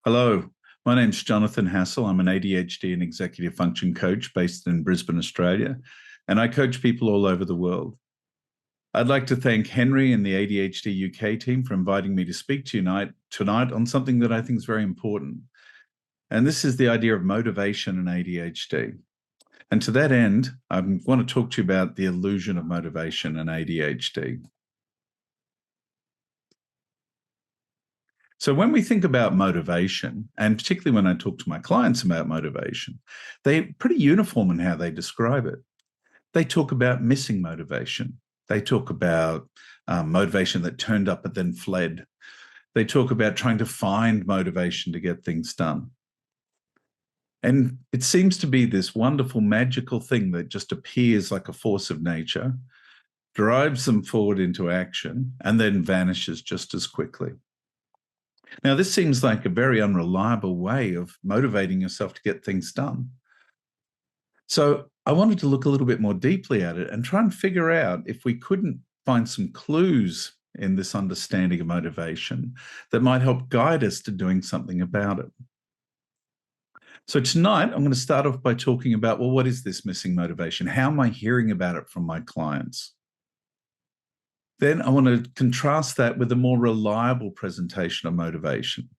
Hello, my name's Jonathan Hassall. I'm an ADHD and executive function coach based in Brisbane, Australia, and I coach people all over the world. I'd like to thank Henry and the ADHD UK team for inviting me to speak to you tonight on something that I think is very important. And this is the idea of motivation and ADHD. And to that end, I want to talk to you about the illusion of motivation and ADHD. So when we think about motivation, and particularly when I talk to my clients about motivation, they're pretty uniform in how they describe it. They talk about missing motivation. They talk about motivation that turned up but then fled. They talk about trying to find motivation to get things done. And it seems to be this wonderful, magical thing that just appears like a force of nature, drives them forward into action, and then vanishes just as quickly. Now, this seems like a very unreliable way of motivating yourself to get things done. So I wanted to look a little bit more deeply at it and try and figure out if we couldn't find some clues in this understanding of motivation that might help guide us to doing something about it. So tonight, I'm going to start off by talking about, well, what is this missing motivation? How am I hearing about it from my clients? Then I want to contrast that with a more reliable presentation of motivation.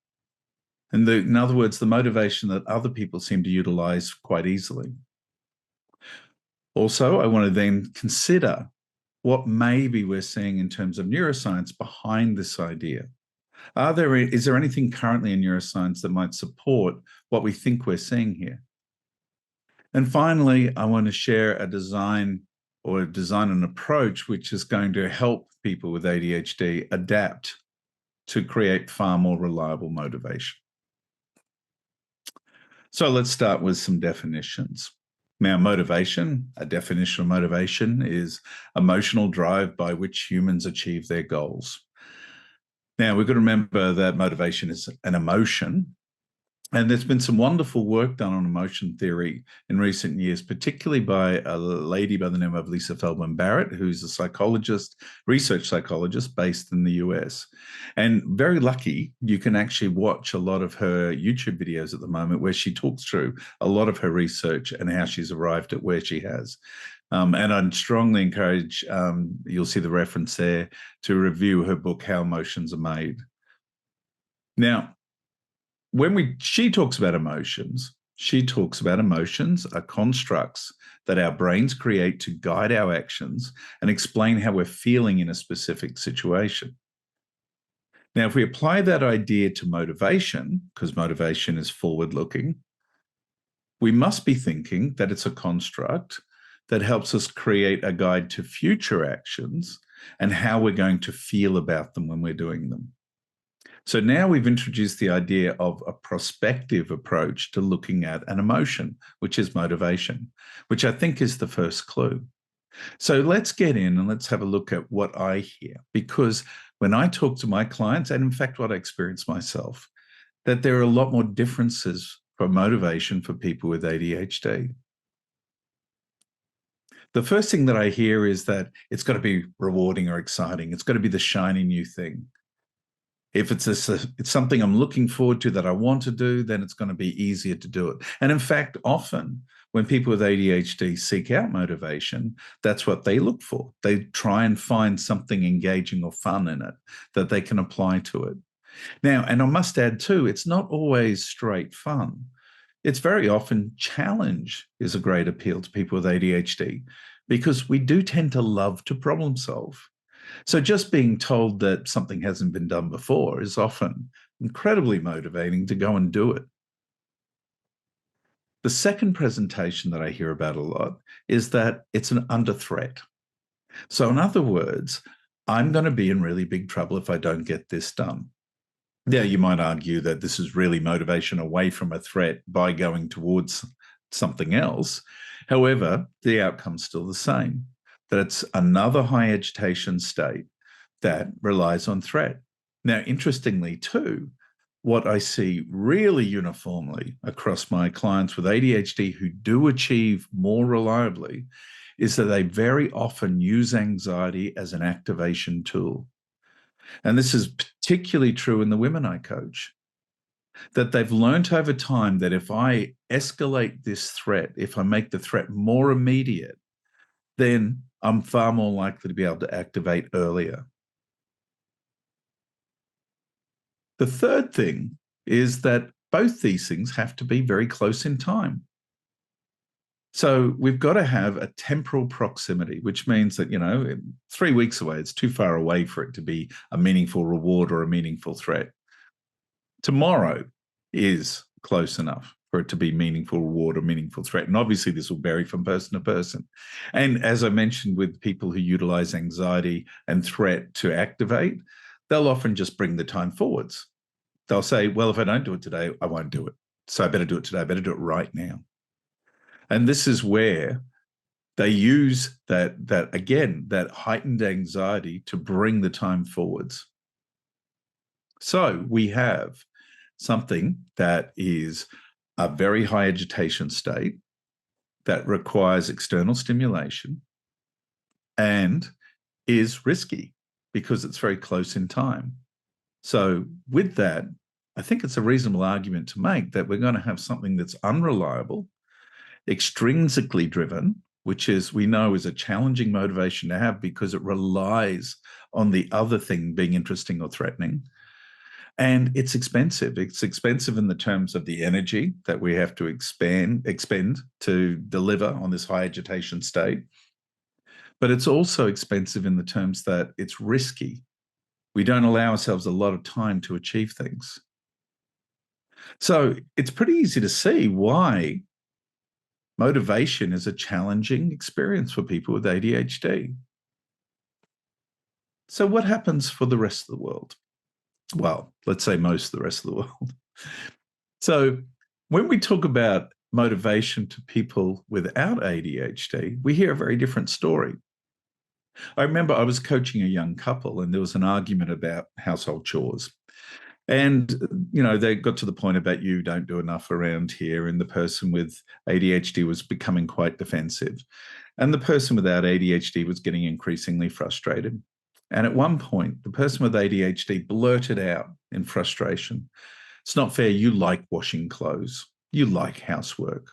In other words, the motivation that other people seem to utilize quite easily. Also, I want to then consider what maybe we're seeing in terms of neuroscience behind this idea. Is there anything currently in neuroscience that might support what we think we're seeing here? And finally, I want to share a design an approach which is going to help people with ADHD adapt to create far more reliable motivation. So let's start with some definitions. Now, motivation, a definition of motivation is emotional drive by which humans achieve their goals. Now, we've got to remember that motivation is an emotion. And there's been some wonderful work done on emotion theory in recent years, particularly by a lady by the name of Lisa Feldman Barrett, who's a research psychologist based in the US. And very lucky, you can actually watch a lot of her YouTube videos at the moment where she talks through a lot of her research and how she's arrived at where she has. And I'd strongly encourage, you'll see the reference there, to review her book, How Emotions Are Made. Now, when she talks about emotions are constructs that our brains create to guide our actions and explain how we're feeling in a specific situation. Now, if we apply that idea to motivation, because motivation is forward-looking, we must be thinking that it's a construct that helps us create a guide to future actions and how we're going to feel about them when we're doing them. So now we've introduced the idea of a prospective approach to looking at an emotion, which is motivation, which I think is the first clue. So let's get in and let's have a look at what I hear, because when I talk to my clients, and in fact what I experience myself, that there are a lot more differences for motivation for people with ADHD. The first thing that I hear is that it's got to be rewarding or exciting. It's got to be the shiny new thing. If it's something I'm looking forward to that I want to do, then it's going to be easier to do it. And in fact, often when people with ADHD seek out motivation, that's what they look for. They try and find something engaging or fun in it that they can apply to it. Now, and I must add too, it's not always straight fun. It's very often challenge is a great appeal to people with ADHD because we do tend to love to problem solve. So just being told that something hasn't been done before is often incredibly motivating to go and do it. The second presentation that I hear about a lot is that it's under threat. So in other words, I'm going to be in really big trouble if I don't get this done. Now, you might argue that this is really motivation away from a threat by going towards something else. However, the outcome's still the same. That it's another high agitation state that relies on threat. Now, interestingly too, what I see really uniformly across my clients with ADHD who do achieve more reliably is that they very often use anxiety as an activation tool. And this is particularly true in the women I coach. that they've learned over time that if I escalate this threat, if I make the threat more immediate, then I'm far more likely to be able to activate earlier. The third thing is that both these things have to be very close in time. So we've got to have a temporal proximity, which means that, 3 weeks away, it's too far away for it to be a meaningful reward or a meaningful threat. Tomorrow is close enough for it to be meaningful reward or meaningful threat. And obviously this will vary from person to person. And as I mentioned, with people who utilize anxiety and threat to activate, they'll often just bring the time forwards. They'll say, well, if I don't do it today, I won't do it. So I better do it today. I better do it right now. And this is where they use that heightened anxiety to bring the time forwards. So we have something that is a very high agitation state that requires external stimulation and is risky because it's very close in time. So with that, I think it's a reasonable argument to make that we're going to have something that's unreliable, extrinsically driven, which we know is a challenging motivation to have because it relies on the other thing being interesting or threatening. And it's expensive. It's expensive in the terms of the energy that we have to expend to deliver on this high agitation state. But it's also expensive in the terms that it's risky. We don't allow ourselves a lot of time to achieve things. So it's pretty easy to see why motivation is a challenging experience for people with ADHD. So what happens for the rest of the world? Well, let's say most of the rest of the world. So when we talk about motivation to people without ADHD, we hear a very different story. I remember I was coaching a young couple and there was an argument about household chores. And, they got to the point about you don't do enough around here. And the person with ADHD was becoming quite defensive. And the person without ADHD was getting increasingly frustrated. And at one point, the person with ADHD blurted out in frustration, "It's not fair. You like washing clothes. You like housework."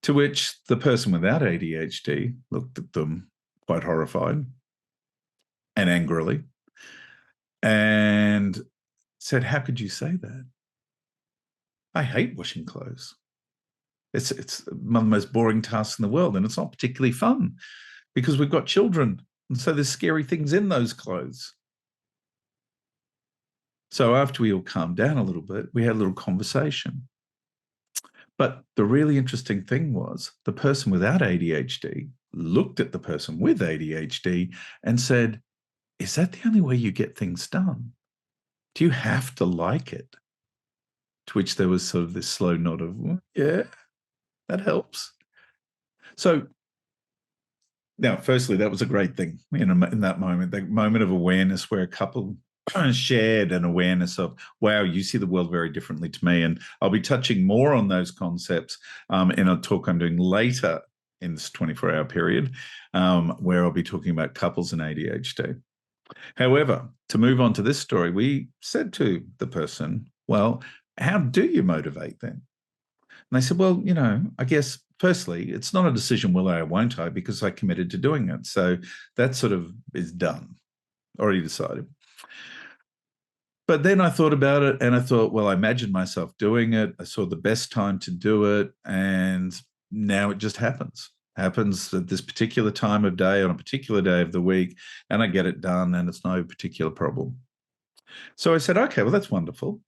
To which the person without ADHD looked at them quite horrified and angrily and said, "How could you say that? I hate washing clothes. It's one of the most boring tasks in the world, and it's not particularly fun because we've got children, and so there's scary things in those clothes." So after we all calmed down a little bit, we had a little conversation. But the really interesting thing was the person without ADHD looked at the person with ADHD and said, "Is that the only way you get things done? Do you have to like it?" To which there was sort of this slow nod of, "Well, yeah, that helps." So now, firstly, that was a great thing in that moment, the moment of awareness where a couple shared an awareness of, wow, you see the world very differently to me. And I'll be touching more on those concepts in a talk I'm doing later in this 24-hour period, where I'll be talking about couples and ADHD. However, to move on to this story, we said to the person, "Well, how do you motivate then?" And they said, "Well, I guess firstly, it's not a decision, will I or won't I, because I committed to doing it. So that sort of is done, already decided." But then I thought about it and I thought, well, I imagined myself doing it. I saw the best time to do it. And now it just happens at this particular time of day on a particular day of the week. And I get it done and it's no particular problem. So I said, okay, well, that's wonderful.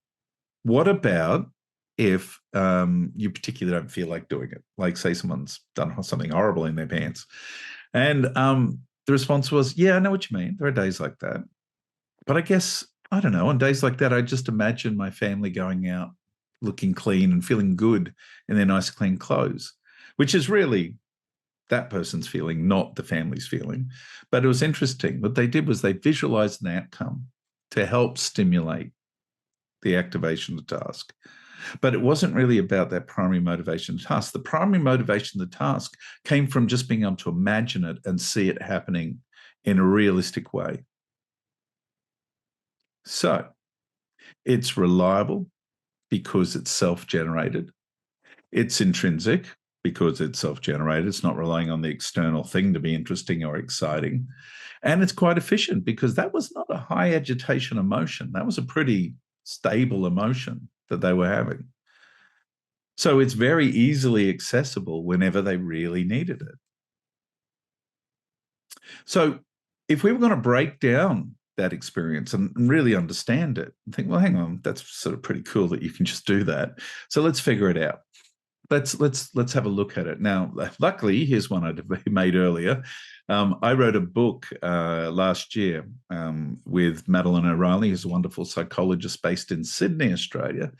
What about if you particularly don't feel like doing it? Like say someone's done something horrible in their pants. And the response was, yeah, I know what you mean. There are days like that. But I guess, I don't know, on days like that, I just imagine my family going out looking clean and feeling good in their nice, clean clothes, which is really that person's feeling, not the family's feeling. But it was interesting. What they did was they visualized an outcome to help stimulate the activation of the task. But it wasn't really about that primary motivation of the task. The primary motivation of the task came from just being able to imagine it and see it happening in a realistic way. So it's reliable, because it's self-generated. It's intrinsic because it's self-generated. It's not relying on the external thing to be interesting or exciting. And it's quite efficient because that was not a high agitation emotion. That was a pretty stable emotion that they were having. So it's very easily accessible whenever they really needed it. So if we were going to break down that experience and really understand it and think, well, hang on, that's sort of pretty cool that you can just do that. So let's figure it out. Let's have a look at it. Now, luckily, here's one I made earlier. I wrote a book last year with Madeline O'Reilly, who's a wonderful psychologist based in Sydney, Australia,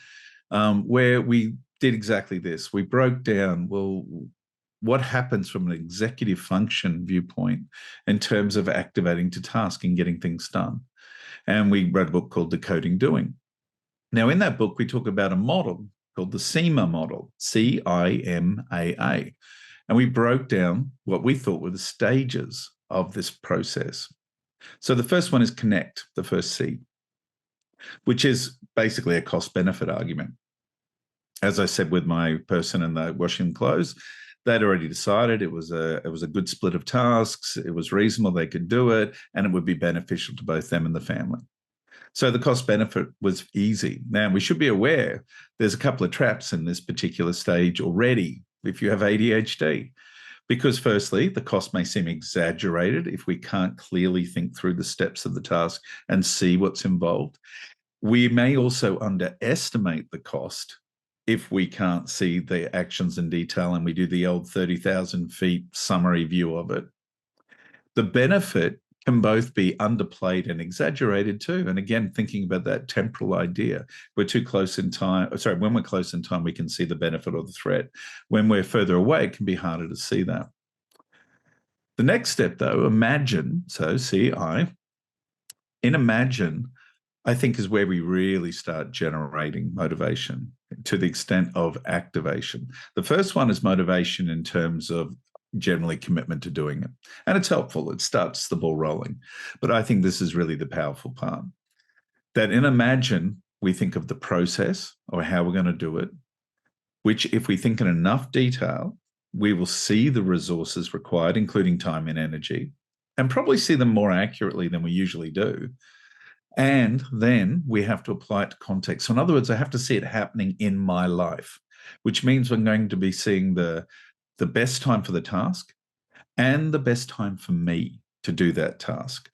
where we did exactly this. We broke down, well, what happens from an executive function viewpoint in terms of activating to task and getting things done. And we wrote a book called Decoding Doing. Now, in that book, we talk about a model called the CIMA model, CIMAA. And we broke down what we thought were the stages of this process. So the first one is connect, the first C, which is basically a cost-benefit argument. As I said with my person in the washing clothes, they'd already decided it was a good split of tasks, it was reasonable, they could do it, and it would be beneficial to both them and the family. So the cost benefit was easy. Now, we should be aware there's a couple of traps in this particular stage already if you have ADHD. Because firstly, the cost may seem exaggerated if we can't clearly think through the steps of the task and see what's involved. We may also underestimate the cost if we can't see the actions in detail and we do the old 30,000 feet summary view of it. The benefit can both be underplayed and exaggerated too. And again, thinking about that temporal idea, we're too close in time. Sorry, when we're close in time, we can see the benefit or the threat. When we're further away, it can be harder to see that. The next step, though, imagine. So CI, in imagine, I think is where we really start generating motivation to the extent of activation. The first one is motivation in terms of generally commitment to doing it. And it's helpful. It starts the ball rolling. But I think this is really the powerful part. That in imagine, we think of the process or how we're going to do it, which if we think in enough detail, we will see the resources required, including time and energy, and probably see them more accurately than we usually do. And then we have to apply it to context. So in other words, I have to see it happening in my life, which means we're going to be seeing the best time for the task and the best time for me to do that task,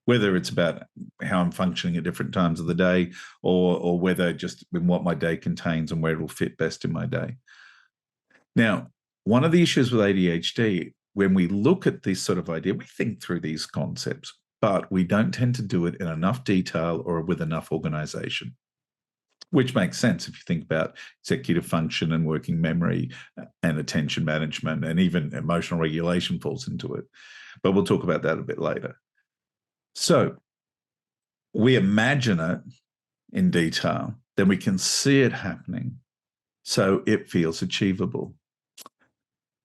whether it's about how I'm functioning at different times of the day or whether just in what my day contains and where it'll fit best in my day. Now, one of the issues with ADHD, when we look at this sort of idea, we think through these concepts, but we don't tend to do it in enough detail or with enough organization. Which makes sense if you think about executive function and working memory and attention management, and even emotional regulation falls into it. But we'll talk about that a bit later. So we imagine it in detail, then we can see it happening. So it feels achievable,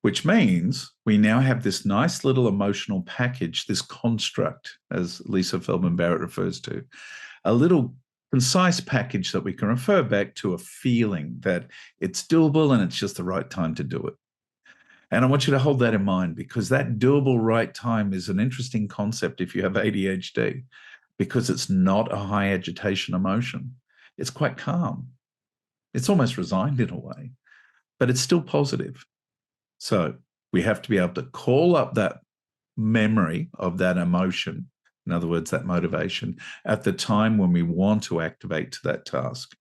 which means we now have this nice little emotional package, this construct, as Lisa Feldman Barrett refers to, a little concise package that we can refer back to a feeling that it's doable and it's just the right time to do it. And I want you to hold that in mind, because that doable right time is an interesting concept if you have ADHD, because it's not a high agitation emotion. It's quite calm. It's almost resigned in a way, but it's still positive. So we have to be able to call up that memory of that emotion, in other words, that motivation, at the time when we want to activate to that task.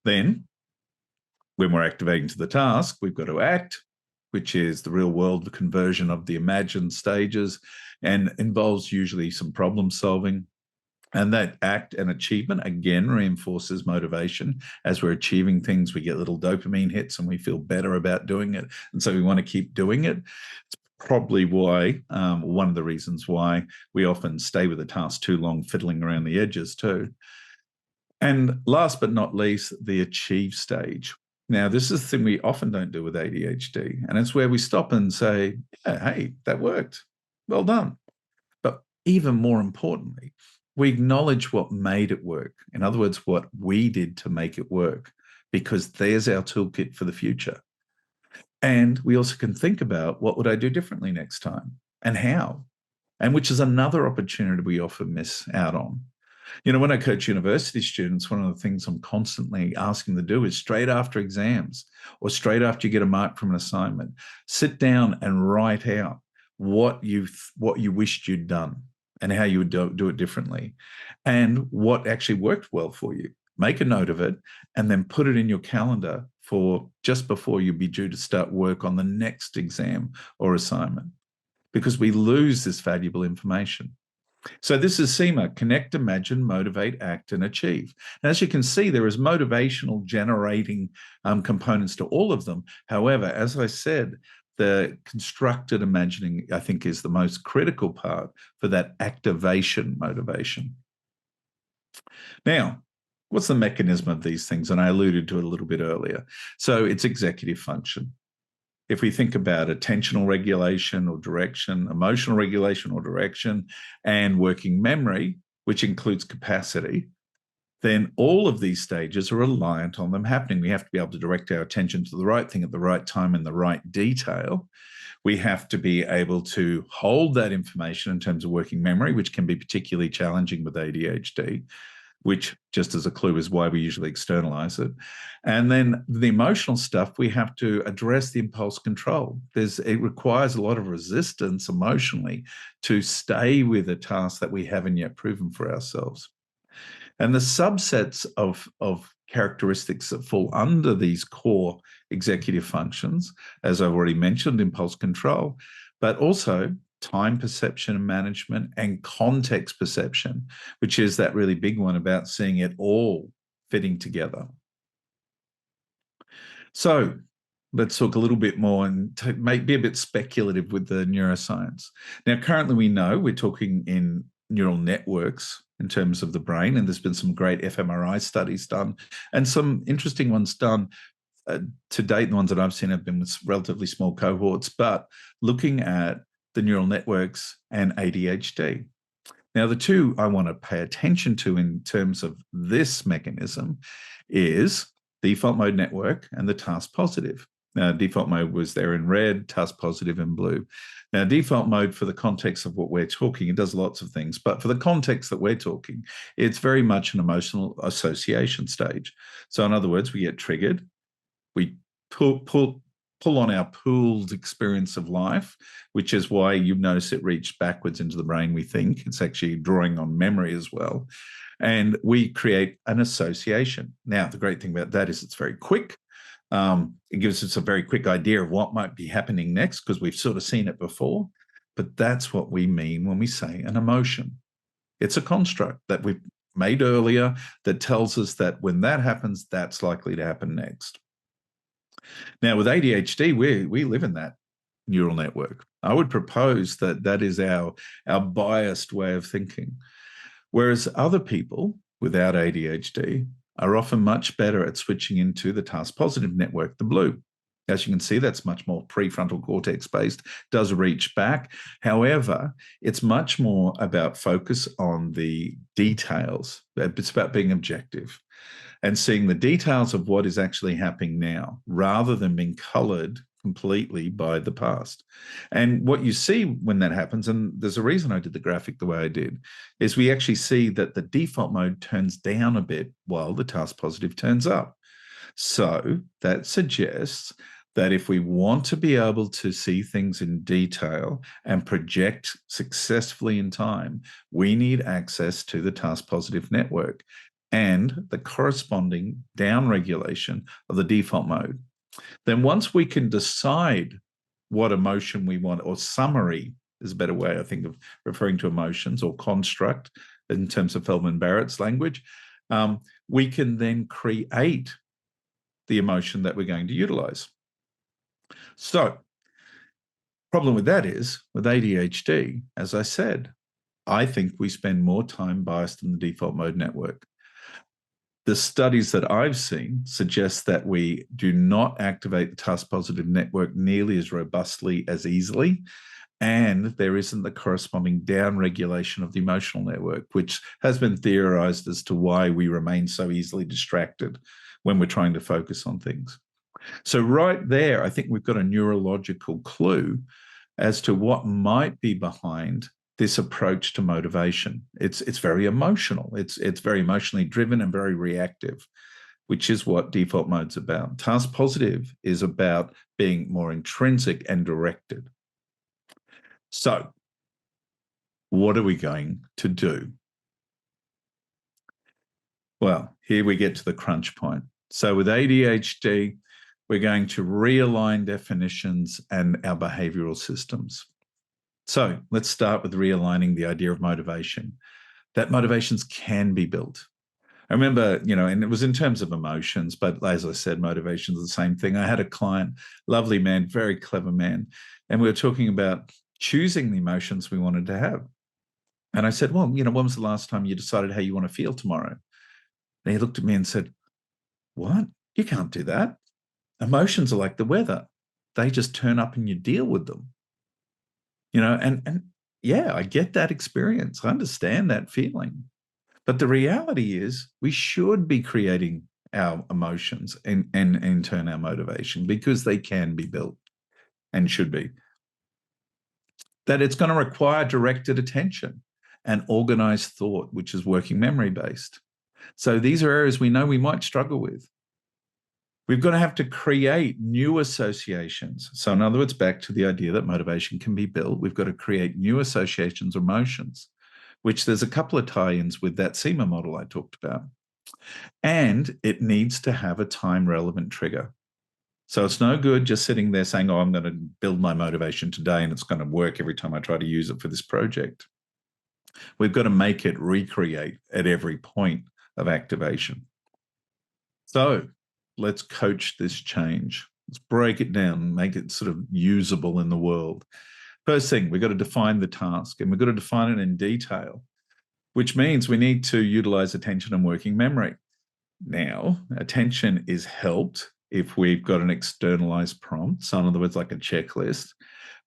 Then, when we're activating to the task, we've got to act, which is the real world conversion of the imagined stages and involves usually some problem solving. And that act and achievement, again, reinforces motivation. As we're achieving things, we get little dopamine hits and we feel better about doing it. And so we want to keep doing it. It's probably why, one of the reasons why we often stay with a task too long, fiddling around the edges too. And last but not least, the achieve stage. Now, this is the thing we often don't do with ADHD. And it's where we stop and say, yeah, hey, that worked. Well done. But even more importantly, we acknowledge what made it work. In other words, what we did to make it work, because there's our toolkit for the future. And we also can think about, what would I do differently next time and how? And which is another opportunity we often miss out on. You know, when I coach university students, one of the things I'm constantly asking them to do is, straight after exams or straight after you get a mark from an assignment, sit down and write out what you wished you'd done and how you would do it differently, and what actually worked well for you. Make a note of it and then put it in your calendar for just before you'd be due to start work on the next exam or assignment, because we lose this valuable information. So this is SEMA: connect, imagine, motivate, act, and achieve. And as you can see, there is motivational generating components to all of them. However, as I said, the constructed imagining, I think, is the most critical part for that activation motivation. Now, what's the mechanism of these things? And I alluded to it a little bit earlier. So it's executive function. If we think about attentional regulation or direction, emotional regulation or direction, and working memory, which includes capacity, then all of these stages are reliant on them happening. We have to be able to direct our attention to the right thing at the right time in the right detail. We have to be able to hold that information in terms of working memory, which can be particularly challenging with ADHD, which, just as a clue, is why we usually externalize it. And then the emotional stuff, we have to address the impulse control. It requires a lot of resistance emotionally to stay with a task that we haven't yet proven for ourselves. And the subsets of characteristics that fall under these core executive functions, as I've already mentioned, impulse control, but also time perception and management, and context perception, which is that really big one about seeing it all fitting together. So let's talk a little bit more and be a bit speculative with the neuroscience. Now, currently we know we're talking in neural networks in terms of the brain, and there's been some great fMRI studies done and some interesting ones done. To date, the ones that I've seen have been with relatively small cohorts, but looking at the neural networks and ADHD. Now, the two I want to pay attention to in terms of this mechanism is default mode network and the task positive. Now, default mode was there in red, task positive in blue. Now, default mode, for the context of what we're talking, it does lots of things, but for the context that we're talking, it's very much an emotional association stage. So in other words, we get triggered, we pull on our pooled experience of life, which is why you notice it reached backwards into the brain, we think. It's actually drawing on memory as well. And we create an association. Now, the great thing about that is it's very quick. It gives us a very quick idea of what might be happening next, because we've sort of seen it before. But that's what we mean when we say an emotion. It's a construct that we've made earlier that tells us that when that happens, that's likely to happen next. Now, with ADHD, we live in that neural network. I would propose that that is our biased way of thinking. Whereas other people without ADHD are often much better at switching into the task positive network, the blue. As you can see, that's much more prefrontal cortex based, does reach back. However, it's much more about focus on the details. It's about being objective and seeing the details of what is actually happening now, rather than being colored completely by the past. And what you see when that happens, and there's a reason I did the graphic the way I did, is we actually see that the default mode turns down a bit while the task positive turns up. So that suggests that if we want to be able to see things in detail and project successfully in time, we need access to the task positive network and the corresponding downregulation of the default mode. Then once we can decide what emotion we want, or summary is a better way, I think, of referring to emotions, or construct in terms of Feldman Barrett's language, we can then create the emotion that we're going to utilize. So, problem with that is, with ADHD, as I said, I think we spend more time biased in the default mode network. The studies that I've seen suggest that we do not activate the task positive network nearly as robustly as easily. and there isn't the corresponding downregulation of the emotional network, which has been theorized as to why we remain so easily distracted when we're trying to focus on things. So right there, I think we've got a neurological clue as to what might be behind this approach to motivation. It's very emotional. It's very emotionally driven and very reactive, which is what default mode's about. Task positive is about being more intrinsic and directed. So what are we going to do? Well, here we get to the crunch point. So with ADHD, we're going to realign definitions and our behavioral systems. So let's start with realigning the idea of motivation, that motivations can be built. I remember, and it was in terms of emotions, but as I said, motivations are the same thing. I had a client, lovely man, very clever man, and we were talking about choosing the emotions we wanted to have. And I said, well, when was the last time you decided how you want to feel tomorrow? And he looked at me and said, what? You can't do that. Emotions are like the weather. They just turn up and you deal with them. And yeah, I get that experience. I understand that feeling. But the reality is we should be creating our emotions and in turn our motivation, because they can be built and should be. That it's going to require directed attention and organized thought, which is working memory based. So these are areas we know we might struggle with. We've got to have to create new associations. So in other words, back to the idea that motivation can be built, we've got to create new associations or emotions, which there's a couple of tie-ins with that SEMA model I talked about. And it needs to have a time-relevant trigger. So it's no good just sitting there saying, oh, I'm going to build my motivation today and it's going to work every time I try to use it for this project. We've got to make it recreate at every point of activation. So let's coach this change. Let's break it down and make it sort of usable in the world. First thing, we've got to define the task, and we've got to define it in detail, which means we need to utilize attention and working memory. Now, attention is helped if we've got an externalized prompt, so in other words, like a checklist.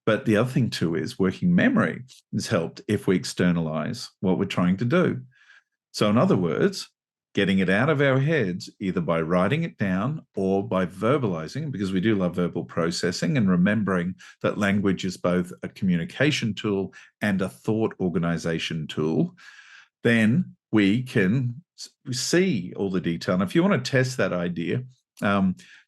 But the other thing too is working memory is helped if we externalize what we're trying to do. So in other words, getting it out of our heads, either by writing it down or by verbalizing, because we do love verbal processing, and remembering that language is both a communication tool and a thought organization tool, then we can see all the detail. And if you want to test that idea,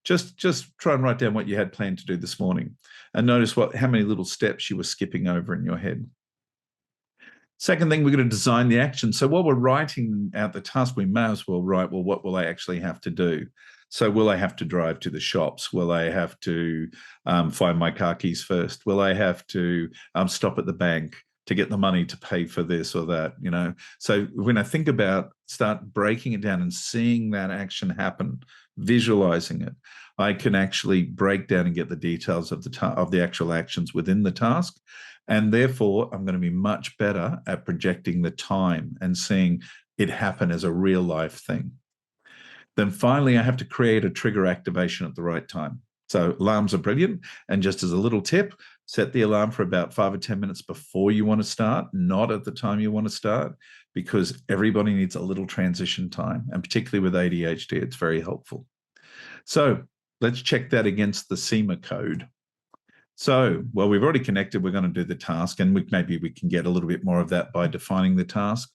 just try and write down what you had planned to do this morning and notice how many little steps you were skipping over in your head. Second thing, we're going to design the action. So while we're writing out the task, we may as well write, well, what will I actually have to do? So will I have to drive to the shops? Will I have to find my car keys first? Will I have to stop at the bank to get the money to pay for this or that? So when I think about, start breaking it down and seeing that action happen, visualizing it, I can actually break down and get the details of the actual actions within the task. And therefore, I'm going to be much better at projecting the time and seeing it happen as a real life thing. Then finally, I have to create a trigger activation at the right time. So alarms are brilliant. And just as a little tip, set the alarm for about 5 or 10 minutes before you want to start, not at the time you want to start, because everybody needs a little transition time. And particularly with ADHD, it's very helpful. So let's check that against the SEMA code. So, well, we've already connected, we're going to do the task, and maybe we can get a little bit more of that by defining the task.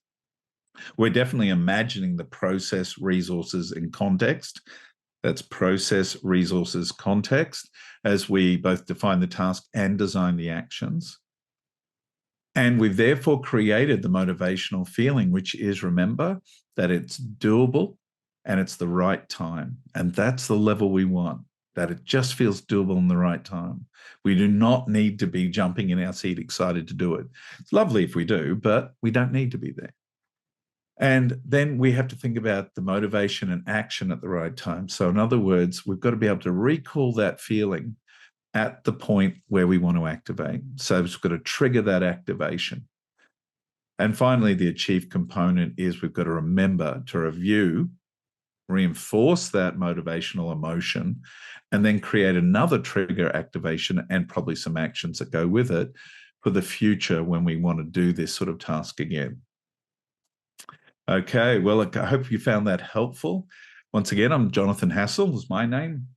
We're definitely imagining the process, resources, and context. That's process, resources, context, as we both define the task and design the actions. And we've therefore created the motivational feeling, which is, remember, that it's doable and it's the right time. And that's the level we want, that it just feels doable in the right time. We do not need to be jumping in our seat excited to do it. It's lovely if we do, but we don't need to be there. And then we have to think about the motivation and action at the right time. So in other words, we've got to be able to recall that feeling at the point where we want to activate. So we've got to trigger that activation. And finally, the achieve component is we've got to remember to review, reinforce that motivational emotion, and then create another trigger activation and probably some actions that go with it, for the future when we want to do this sort of task again. Okay, well, I hope you found that helpful. Once again, I'm Jonathan Hassall, is my name.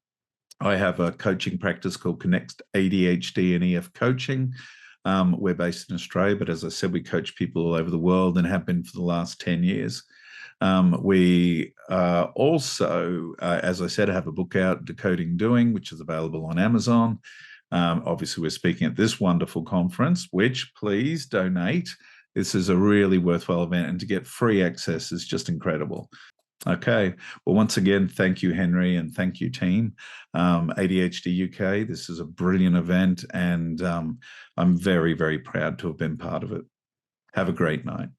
I have a coaching practice called Connect ADHD and EF Coaching. We're based in Australia, but as I said, we coach people all over the world and have been for the last 10 years. We also, as I said, have a book out, Decoding Doing, which is available on Amazon. Obviously, we're speaking at this wonderful conference, which please donate. This is a really worthwhile event, and to get free access is just incredible. Okay. Well, once again, thank you, Henry, and thank you, team. ADHD UK, this is a brilliant event, and I'm very, very proud to have been part of it. Have a great night.